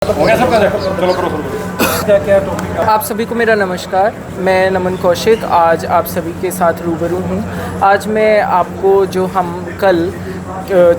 हो गया सबका चलो करो क्या क्या टॉपिक है? आप सभी को मेरा नमस्कार। मैं नमन कौशिक आज आप सभी के साथ रूबरू हूँ। आज मैं आपको जो हम कल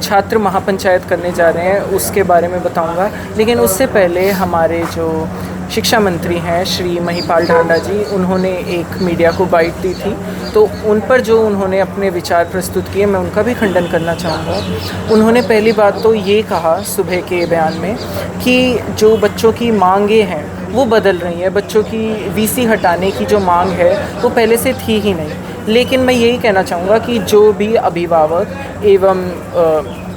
छात्र महापंचायत करने जा रहे हैं उसके बारे में बताऊंगा, लेकिन उससे पहले हमारे जो शिक्षा मंत्री हैं श्री महिपाल ढांडा जी, उन्होंने एक मीडिया को बाइट दी थी, तो उन पर जो उन्होंने अपने विचार प्रस्तुत किए मैं उनका भी खंडन करना चाहूँगा। उन्होंने पहली बात तो ये कहा सुबह के बयान में कि जो बच्चों की मांगें हैं वो बदल रही हैं। बच्चों की वीसी हटाने की जो मांग है वो पहले से थी ही नहीं। लेकिन मैं यही कहना चाहूँगा कि जो भी अभिभावक एवं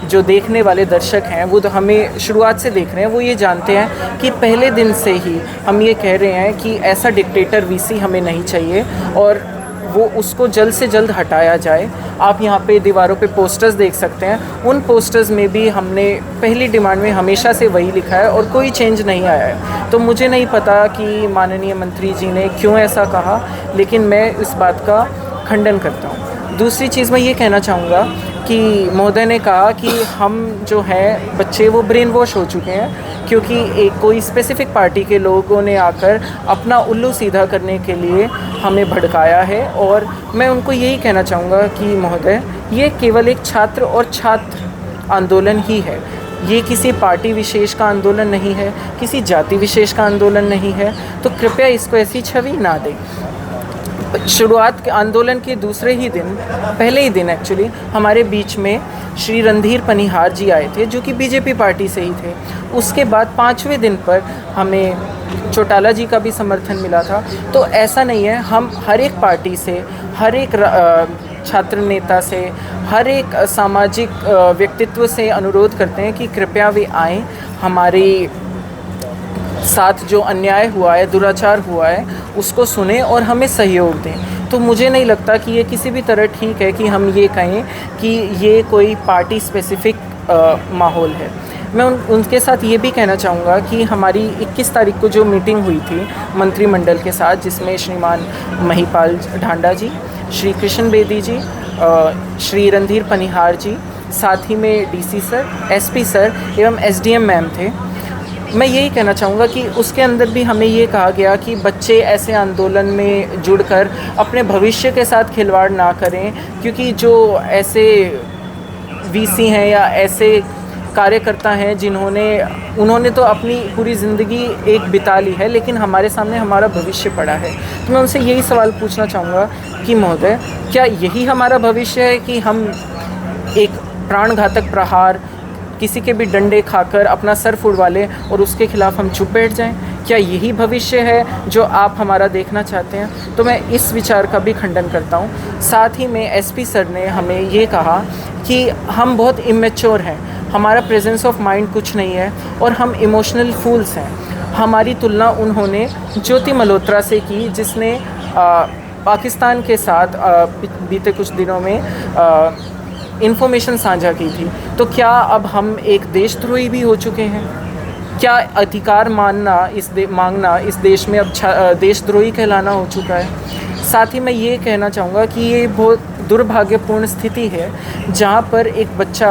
जो देखने वाले दर्शक हैं वो तो हमें शुरुआत से देख रहे हैं, वो ये जानते हैं कि पहले दिन से ही हम ये कह रहे हैं कि ऐसा डिक्टेटर वीसी हमें नहीं चाहिए और वो उसको जल्द से जल्द हटाया जाए। आप यहाँ पे दीवारों पे पोस्टर्स देख सकते हैं, उन पोस्टर्स में भी हमने पहली डिमांड में हमेशा से वही लिखा है और कोई चेंज नहीं आया है। तो मुझे नहीं पता कि माननीय मंत्री जी ने क्यों ऐसा कहा, लेकिन मैं इस बात का खंडन करता हूँ। दूसरी चीज़ मैं ये कहना चाहूँगा कि महोदय ने कहा कि हम जो है बच्चे वो ब्रेन वॉश हो चुके हैं, क्योंकि एक कोई स्पेसिफ़िक पार्टी के लोगों ने आकर अपना उल्लू सीधा करने के लिए हमें भड़काया है। और मैं उनको यही कहना चाहूँगा कि महोदय, ये केवल एक छात्र और छात्र आंदोलन ही है, ये किसी पार्टी विशेष का आंदोलन नहीं है, किसी जाति विशेष का आंदोलन नहीं है। तो कृपया इसको ऐसी छवि ना दें। शुरुआत के आंदोलन के दूसरे ही दिन, पहले ही दिन एक्चुअली, हमारे बीच में श्री रणधीर पनिहार जी आए थे जो कि बीजेपी पार्टी से ही थे। उसके बाद 5वें दिन पर हमें चौटाला जी का भी समर्थन मिला था। तो ऐसा नहीं है, हम हर एक पार्टी से, हर एक छात्र नेता से, हर एक सामाजिक व्यक्तित्व से अनुरोध करते हैं कि कृपया वे आएँ, हमारी साथ जो अन्याय हुआ है, दुराचार हुआ है, उसको सुने और हमें सहयोग दें। तो मुझे नहीं लगता कि ये किसी भी तरह ठीक है कि हम ये कहें कि ये कोई पार्टी स्पेसिफ़िक माहौल है। मैं उनके साथ ये भी कहना चाहूँगा कि हमारी 21 तारीख को जो मीटिंग हुई थी मंत्रिमंडल के साथ, जिसमें श्रीमान महिपाल ढांडा जी, श्री कृष्ण बेदी जी, श्री रणधीर पनिहार जी, साथ ही में डीसी सर, एसपी सर एवं एसडीएम मैम थे। मैं यही कहना चाहूँगा कि उसके अंदर भी हमें ये कहा गया कि बच्चे ऐसे आंदोलन में जुड़कर अपने भविष्य के साथ खिलवाड़ ना करें, क्योंकि जो ऐसे वीसी हैं या ऐसे कार्यकर्ता हैं उन्होंने तो अपनी पूरी ज़िंदगी एक बिता ली है, लेकिन हमारे सामने हमारा भविष्य पड़ा है। तो मैं उनसे यही सवाल पूछना चाहूँगा कि महोदय, क्या यही हमारा भविष्य है कि हम एक प्राणघातक प्रहार, किसी के भी डंडे खाकर अपना सर फुड़वा लें और उसके खिलाफ हम चुप बैठ जाएं? क्या यही भविष्य है जो आप हमारा देखना चाहते हैं? तो मैं इस विचार का भी खंडन करता हूं। साथ ही में एसपी सर ने हमें ये कहा कि हम बहुत इमेच्योर हैं, हमारा प्रेजेंस ऑफ माइंड कुछ नहीं है और हम इमोशनल फूल्स हैं। हमारी तुलना उन्होंने ज्योति मल्होत्रा से की, जिसने पाकिस्तान के साथ बीते कुछ दिनों में इन्फॉर्मेशन साझा की थी। तो क्या अब हम एक देशद्रोही भी हो चुके हैं? क्या अधिकार मांगना इस देश में अब देशद्रोही कहलाना हो चुका है? साथ ही मैं ये कहना चाहूँगा कि ये बहुत दुर्भाग्यपूर्ण स्थिति है जहाँ पर एक बच्चा,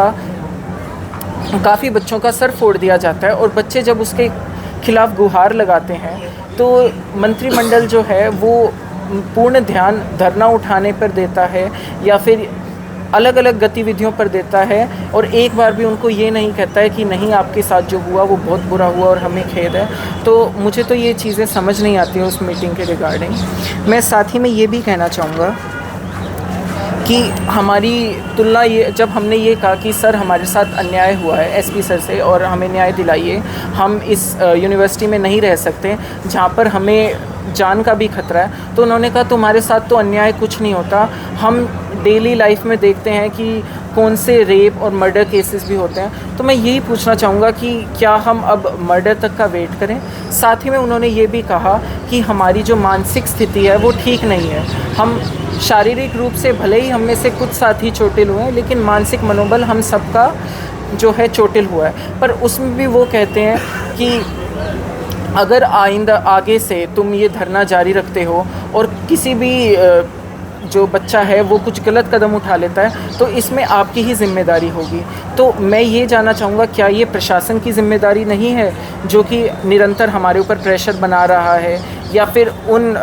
काफ़ी बच्चों का सर फोड़ दिया जाता है और बच्चे जब उसके खिलाफ गुहार लगाते हैं तो मंत्रिमंडल जो है वो पूर्ण ध्यान धरना उठाने पर देता है या फिर अलग अलग गतिविधियों पर देता है, और एक बार भी उनको ये नहीं कहता है कि नहीं, आपके साथ जो हुआ वो बहुत बुरा हुआ और हमें खेद है। तो मुझे तो ये चीज़ें समझ नहीं आती हैं उस मीटिंग के रिगार्डिंग। मैं साथ ही में ये भी कहना चाहूँगा कि हमारी तुलना ये, जब हमने ये कहा कि सर हमारे साथ अन्याय हुआ है एसपी सर से और हमें न्याय दिलाइए, हम इस यूनिवर्सिटी में नहीं रह सकते जहाँ पर हमें जान का भी खतरा है, तो उन्होंने कहा तुम्हारे साथ तो अन्याय कुछ नहीं होता, हम डेली लाइफ में देखते हैं कि कौन से रेप और मर्डर केसेस भी होते हैं। तो मैं यही पूछना चाहूँगा कि क्या हम अब मर्डर तक का वेट करें? साथ ही में उन्होंने ये भी कहा कि हमारी जो मानसिक स्थिति है वो ठीक नहीं है। हम शारीरिक रूप से भले ही हम में से कुछ साथी चोटिल हुए हैं, लेकिन मानसिक मनोबल हम सबका जो है चोटिल हुआ है। पर उसमें भी वो कहते हैं कि अगर आगे से तुम ये धरना जारी रखते हो और किसी भी जो बच्चा है वो कुछ गलत कदम उठा लेता है तो इसमें आपकी ही जिम्मेदारी होगी। तो मैं ये जानना चाहूँगा, क्या ये प्रशासन की जिम्मेदारी नहीं है जो कि निरंतर हमारे ऊपर प्रेशर बना रहा है, या फिर उन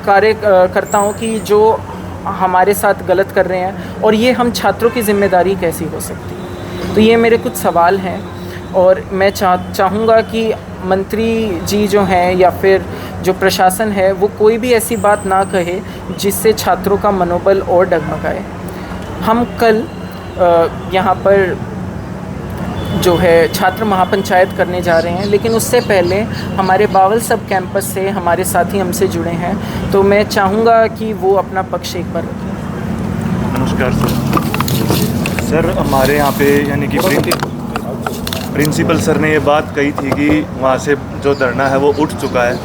कार्यकर्ताओं की जो हमारे साथ गलत कर रहे हैं, और ये हम छात्रों की जिम्मेदारी कैसी हो सकती है? तो ये मेरे कुछ सवाल हैं और मैं चाहूँगा कि मंत्री जी जो हैं या फिर जो प्रशासन है वो कोई भी ऐसी बात ना कहे जिससे छात्रों का मनोबल और डगमगाए। हम कल यहाँ पर जो है छात्र महापंचायत करने जा रहे हैं, लेकिन उससे पहले हमारे बावल सब कैंपस से हमारे साथी हमसे जुड़े हैं, तो मैं चाहूँगा कि वो अपना पक्ष एक बार रखें। नमस्कार सर, हमारे यहाँ पे यानी कि प्रिंसिपल सर ने ये बात कही थी कि वहाँ से जो धरना है वो उठ चुका है,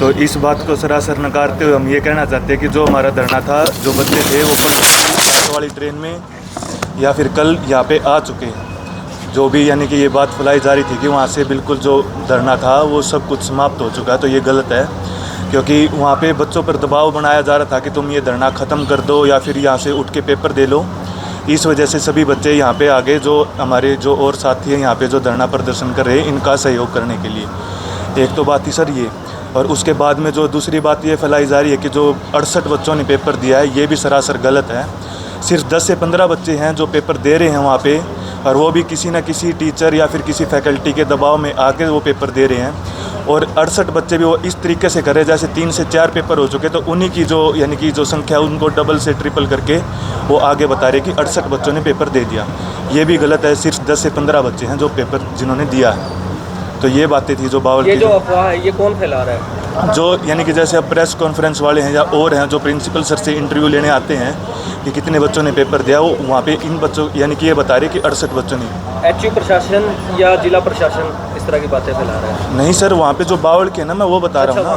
तो इस बात को सरासर नकारते हुए हम ये कहना चाहते हैं कि जो हमारा धरना था, जो बच्चे थे वो परसों वाली ट्रेन में या फिर कल यहाँ पे आ चुके हैं। जो भी यानी कि ये बात फैलाई जा रही थी कि वहाँ से बिल्कुल जो धरना था वो सब कुछ समाप्त हो चुका है, तो ये गलत है, क्योंकि वहाँ पे बच्चों पर दबाव बनाया जा रहा था कि तुम ये धरना ख़त्म कर दो या फिर यहाँ से उठ के पेपर दे लो। इस वजह से सभी बच्चे यहाँ पे आगे, जो हमारे जो और साथी हैं यहाँ पे जो धरना प्रदर्शन कर रहे हैं, इनका सहयोग करने के लिए। एक तो बात थी सर ये, और उसके बाद में जो दूसरी बात ये फैलाई जा रही है कि जो 68 बच्चों ने पेपर दिया है, ये भी सरासर गलत है। सिर्फ 10 से 15 बच्चे हैं जो पेपर दे रहे हैं वहाँ पे, और वो भी किसी न किसी टीचर या फिर किसी फैकल्टी के दबाव में आके वो पेपर दे रहे हैं। और 68 बच्चे भी वो इस तरीके से कर रहे हैं जैसे 3 से 4 पेपर हो चुके, तो उन्हीं की जो यानी कि जो संख्या उनको डबल से ट्रिपल करके वो आगे बता रहे कि 68 बच्चों ने पेपर दे दिया। ये भी गलत है, सिर्फ 10 से 15 बच्चे हैं जो पेपर जिन्होंने दिया है। तो ये बातें थी जो बावल की। ये जो अफवाह है ये कौन फैला रहा है? जो यानी कि जैसे अब प्रेस कॉन्फ्रेंस वाले हैं या और हैं जो प्रिंसिपल सर से इंटरव्यू लेने आते हैं कि कितने बच्चों ने पेपर दिया, वो वहाँ पे इन बच्चों यानी कि ये बता रहे कि 68 बच्चों ने। एचयू प्रशासन या जिला प्रशासन इस तरह की बातें फैला रहा है? नहीं सर, वहाँ पे जो बावल के ना, मैं वो बता रहा हूँ ना।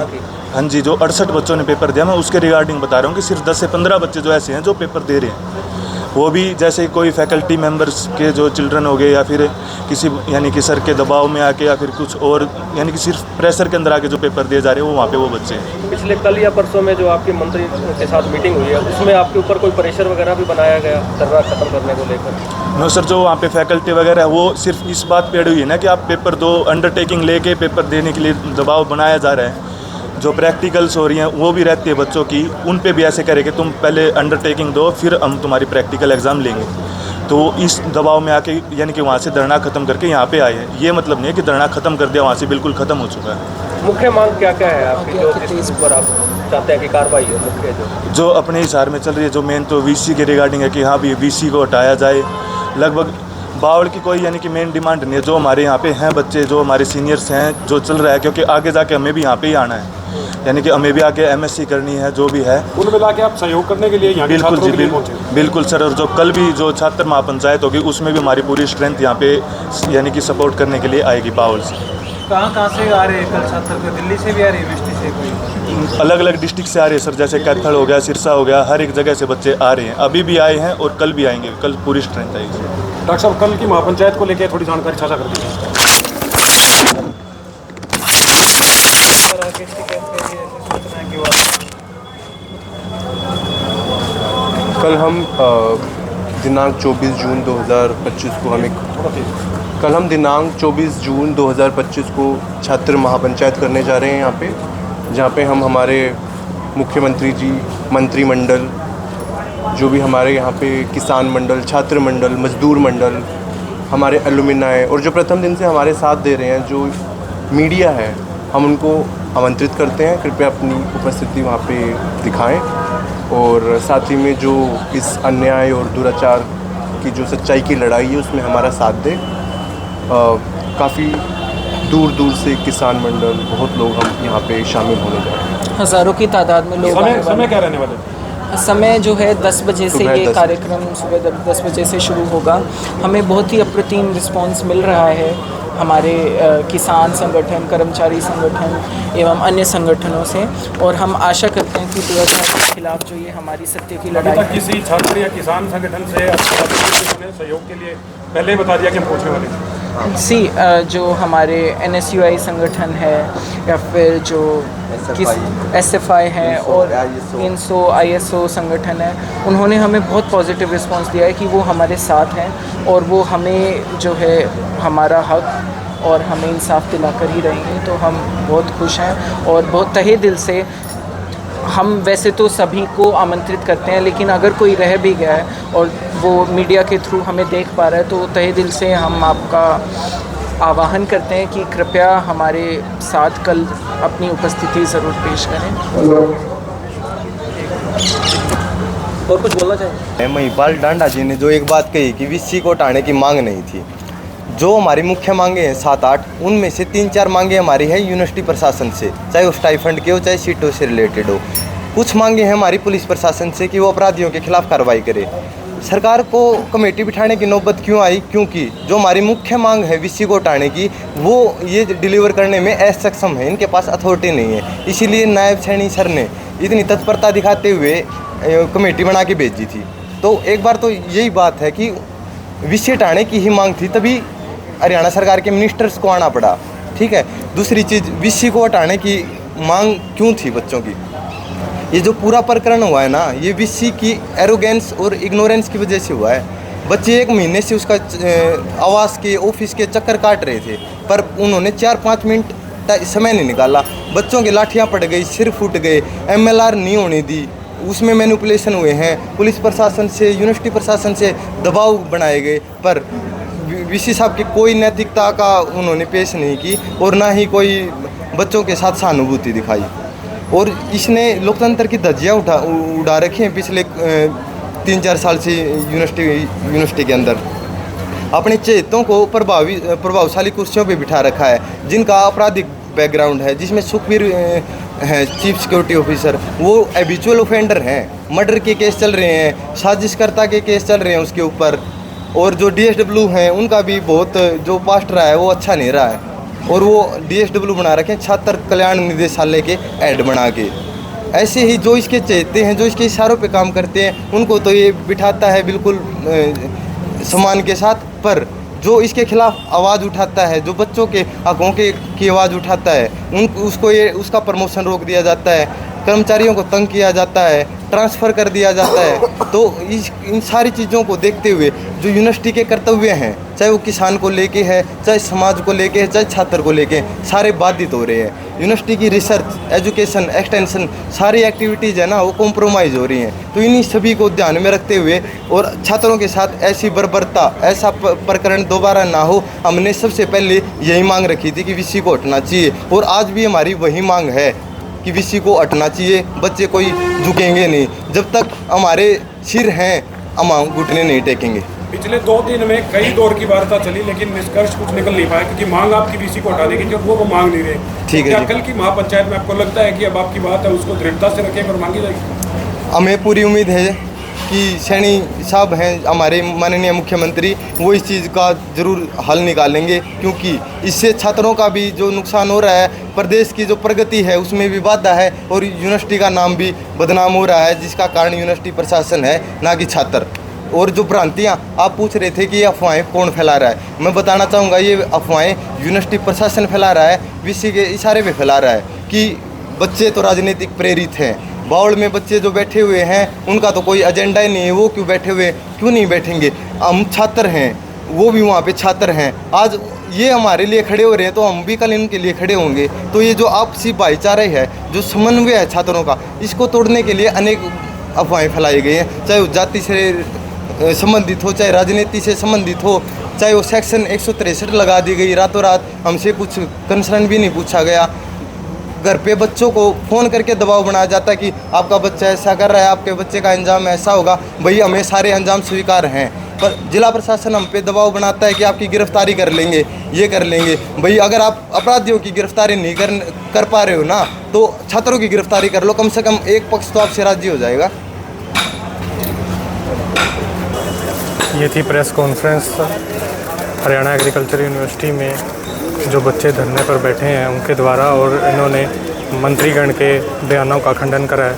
हाँ जी, जो 68 बच्चों ने पेपर दिया, मैं उसके रिगार्डिंग बता रहा हूँ कि सिर्फ 10 से 15 बच्चे जो ऐसे हैं जो पेपर दे रहे हैं, वो भी जैसे कोई फैकल्टी मेंबर्स के जो चिल्ड्रन हो गए या फिर किसी यानी कि सर के दबाव में आके या फिर कुछ और यानी कि सिर्फ प्रेशर के अंदर आके जो पेपर दिए जा रहे हैं, वो वहाँ पे वो बच्चे हैं। पिछले कल या परसों में जो आपके मंत्री के साथ मीटिंग हुई है, उसमें आपके ऊपर कोई प्रेशर वगैरह भी बनाया गया धरना खत्म करने को लेकर? नो सर, जो वहाँ पे फैकल्टी वगैरह है वो सिर्फ इस बात पे अड़ी हुई है ना कि आप पेपर दो, अंडरटेकिंग लेके पेपर देने के लिए दबाव बनाया जा रहा है। जो प्रैक्टिकल्स हो रही हैं वो भी रहती है बच्चों की, उन पे भी ऐसे करे कि तुम पहले अंडरटेकिंग दो फिर हम तुम्हारी प्रैक्टिकल एग्ज़ाम लेंगे। तो इस दबाव में आके यानी कि वहाँ से धरना ख़त्म करके यहाँ पे आए हैं। ये मतलब नहीं है कि धरना ख़त्म कर दिया, वहाँ से बिल्कुल ख़त्म हो चुका है। मुख्य मांग क्या क्या है आपकी, जो जिस पर आप चाहते हैं कि कार्रवाई हो? मुख्य जो अपने हिसाब में चल रही है, जो मेन तो वीसी के रिगार्डिंग है कि हाँ भी वीसी को हटाया जाए। लगभग बावल की कोई यानी कि मेन डिमांड नहीं है। जो हमारे यहाँ पे हैं बच्चे, जो हमारे सीनियर्स हैं, जो चल रहा है, क्योंकि आगे जाके हमें भी यहाँ पे ही आना है, यानी कि हमें भी आगे MSc करनी है, जो भी है। कुल मिला के आप सहयोग करने के लिए यहाँ बिल्कुल जी, बिल्कुल सर। और जो कल भी जो छात्र महापंचायत होगी उसमें भी हमारी पूरी स्ट्रेंथ यहाँ पे यानी कि सपोर्ट करने के लिए आएगी बावल से। कहाँ से आ रहे हैं कल छात्र? को दिल्ली से भी आ रही है, यूनिवर्सिटी से कोई? अलग अलग डिस्ट्रिक्ट से आ रहे हैं सर, जैसे कैथल हो गया, सिरसा हो गया, हर एक जगह से बच्चे आ रहे हैं। अभी भी आए हैं और कल भी आएंगे, कल पूरी स्ट्रेंथ आएगी। डॉक्टर साहब, कल की महापंचायत को लेकर थोड़ी जानकारी साझा कर दीजिए। कल हम दिनांक 24 जून 2025 को दिनांक 24 जून 2025 को छात्र महापंचायत करने जा रहे हैं यहाँ पे, जहाँ पे हम हमारे मुख्यमंत्री जी, मंत्रिमंडल, जो भी हमारे यहाँ पे किसान मंडल, छात्र मंडल, मजदूर मंडल, हमारे एलुमिनाई और जो प्रथम दिन से हमारे साथ दे रहे हैं, जो मीडिया है, हम उनको आमंत्रित करते हैं कृपया अपनी उपस्थिति वहाँ पे दिखाएं। और साथ ही में जो इस अन्याय और दुराचार की जो सच्चाई की लड़ाई है उसमें हमारा साथ दें। काफ़ी दूर दूर से किसान मंडल, बहुत लोग हम यहाँ पे शामिल होने जा रहे हैं। हज़ारों की तादाद में लोग। समय क्या रहने वाले? समय जो है 10 बजे से ये कार्यक्रम सुबह 10 बजे से शुरू होगा। हमें बहुत ही अप्रतिम रिस्पांस मिल रहा है हमारे किसान संगठन, कर्मचारी संगठन एवं अन्य संगठनों से, और हम आशा करते हैं कि दुराचार के खिलाफ जो ये हमारी सत्य की लड़ाई है। किसी छात्र या किसान संगठन से सहयोग के लिए पहले ही बता दिया कि हम पहुँचने वाले हैं? जो हमारे NSUI संगठन है या फिर जो SFI है और INSO ISO संगठन है, उन्होंने हमें बहुत पॉजिटिव रिस्पांस दिया है कि वो हमारे साथ हैं और वो हमें जो है हमारा हक और हमें इंसाफ दिलाकर ही रहेंगे। तो हम बहुत खुश हैं और बहुत तहे दिल से हम वैसे तो सभी को आमंत्रित करते हैं, लेकिन अगर कोई रह भी गया है और वो मीडिया के थ्रू हमें देख पा रहा है तो तहे दिल से हम आपका आह्वान करते हैं कि कृपया हमारे साथ कल अपनी उपस्थिति ज़रूर पेश करें। और कुछ बोलना चाहिए? महिपाल डांडा जी ने जो एक बात कही कि वीसी को हटाने की मांग नहीं थी, जो हमारी मुख्य मांगे हैं 7-8, उनमें से 3-4 मांगे हमारी है यूनिवर्सिटी प्रशासन से, चाहे वो स्टाइफंड के हो चाहे सीटों से रिलेटेड हो। कुछ मांगे हैं हमारी पुलिस प्रशासन से कि वो अपराधियों के खिलाफ कार्रवाई करे। सरकार को कमेटी बिठाने की नौबत क्यों आई? क्योंकि जो हमारी मुख्य मांग है वीसी को हटाने की, वो ये डिलीवर करने में असक्षम है, इनके पास अथॉरिटी नहीं है। इसीलिए नायब सैनी सर ने इतनी तत्परता दिखाते हुए कमेटी बना के भेजी थी। तो एक बार तो यही बात है कि वीसी हटाने की ही मांग थी, तभी हरियाणा सरकार के मिनिस्टर्स को आना पड़ा। ठीक है। दूसरी चीज़, वीसी को हटाने की मांग क्यों थी बच्चों की? ये जो पूरा प्रकरण हुआ है ना, ये वीसी की एरोगेंस और इग्नोरेंस की वजह से हुआ है। बच्चे 1 महीने से उसका आवास के ऑफिस के चक्कर काट रहे थे, पर उन्होंने 4-5 मिनट समय नहीं निकाला। बच्चों की लाठियाँ पड़ गई, सिर फूट गए, MLR नहीं होने दी, उसमें मैनिपुलेशन हुए हैं। पुलिस प्रशासन से, यूनिवर्सिटी प्रशासन से दबाव बनाए गए, पर वीसी साहब की कोई नैतिकता का उन्होंने पेश नहीं की और ना ही कोई बच्चों के साथ सहानुभूति दिखाई। और इसने लोकतंत्र की धज्जियाँ उड़ा रखी हैं पिछले 3-4 साल से यूनिवर्सिटी के अंदर। अपने चेतों को प्रभावशाली कुर्सियों पे बिठा रखा है, जिनका आपराधिक बैकग्राउंड है, जिसमें सुखबीर हैं चीफ सिक्योरिटी ऑफिसर, वो हैबिचुअल ऑफेंडर हैं। मर्डर के केस चल रहे हैं, साजिशकर्ता के केस चल रहे हैं उसके ऊपर। और जो DSW हैं, उनका भी बहुत जो पास्ट रहा है वो अच्छा नहीं रहा है, और वो DSW बना रखे हैं छात्र कल्याण निदेशालय के हेड बना के। ऐसे ही जो इसके चहेते हैं, जो इसके इशारों पे काम करते हैं, उनको तो ये बिठाता है बिल्कुल सम्मान के साथ, पर जो इसके खिलाफ आवाज़ उठाता है, जो बच्चों के हकों की आवाज़ उठाता है, उसको ये उसका प्रमोशन रोक दिया जाता है, कर्मचारियों को तंग किया जाता है, ट्रांसफ़र कर दिया जाता है। तो इन सारी चीज़ों को देखते हुए जो यूनिवर्सिटी के कर्तव्य हैं, चाहे वो किसान को लेके है, चाहे समाज को लेके है, चाहे छात्र को लेके, सारे बाधित हो रहे हैं। यूनिवर्सिटी की रिसर्च, एजुकेशन, एक्सटेंशन, सारी एक्टिविटीज़ है ना, वो कॉम्प्रोमाइज़ हो रही हैं। तो इन्हीं सभी को ध्यान में रखते हुए और छात्रों के साथ ऐसी बर्बरता, ऐसा प्रकरण दोबारा ना हो, हमने सबसे पहले यही मांग रखी थी कि वीसी को हटना चाहिए, और आज भी हमारी वही मांग है कि वीसी को हटना चाहिए। बच्चे कोई झुकेंगे नहीं, जब तक हमारे सिर हैं हम घुटने नहीं टेकेंगे। पिछले 2 दिन में कई दौर की वार्ता चली, लेकिन निष्कर्ष कुछ निकल नहीं पाया, क्योंकि मांग आपकी वीसी को हटाने की जब वो मांग नहीं रहे। ठीक है। क्या कल की महापंचायत में आपको लगता है कि अब आपकी बात है उसको दृढ़ता से रखें और मांगी जाएगी? हमें पूरी उम्मीद है कि सैनी साहब हैं हमारे माननीय मुख्यमंत्री, वो इस चीज़ का ज़रूर हल निकालेंगे, क्योंकि इससे छात्रों का भी जो नुकसान हो रहा है, प्रदेश की जो प्रगति है उसमें भी बाधा है, और यूनिवर्सिटी का नाम भी बदनाम हो रहा है, जिसका कारण यूनिवर्सिटी प्रशासन है, ना कि छात्र। और जो भ्रांतियाँ आप पूछ रहे थे कि ये अफवाहें कौन फैला रहा है, मैं बताना चाहूँगा ये अफवाहें यूनिवर्सिटी प्रशासन फैला रहा है, वीसी के इशारे पे फैला रहा है कि बच्चे तो राजनीतिक प्रेरित हैं। बाउल में बच्चे जो बैठे हुए हैं, उनका तो कोई एजेंडा ही नहीं है, वो क्यों बैठे हुए, क्यों नहीं बैठेंगे? हम छात्र हैं, वो भी वहाँ पे छात्र हैं। आज ये हमारे लिए खड़े हो रहे हैं, तो हम भी कल इनके लिए खड़े होंगे। तो ये जो आपसी भाईचारा है, जो समन्वय है छात्रों का, इसको तोड़ने के लिए अनेक अफवाहें फैलाई गई हैं, चाहे वो जाति से संबंधित हो, चाहे राजनीति से संबंधित हो, चाहे वो सेक्शन 163 लगा दी गई रातों रात, हमसे कुछ कंसर्न भी नहीं पूछा गया। घर पे बच्चों को फ़ोन करके दबाव बनाया जाता है कि आपका बच्चा ऐसा कर रहा है, आपके बच्चे का अंजाम ऐसा होगा। भाई हमें सारे अंजाम स्वीकार हैं, पर जिला प्रशासन हम पे दबाव बनाता है कि आपकी गिरफ्तारी कर लेंगे, ये कर लेंगे। भाई अगर आप अपराधियों की गिरफ्तारी नहीं कर पा रहे हो ना, तो छात्रों की गिरफ्तारी कर लो, कम से कम एक पक्ष तो आपसे राजी हो जाएगा। ये थी press conference Haryana agriculture university में जो बच्चे धरने पर बैठे हैं उनके द्वारा, और इन्होंने मंत्रीगण के बयानों का खंडन करा है।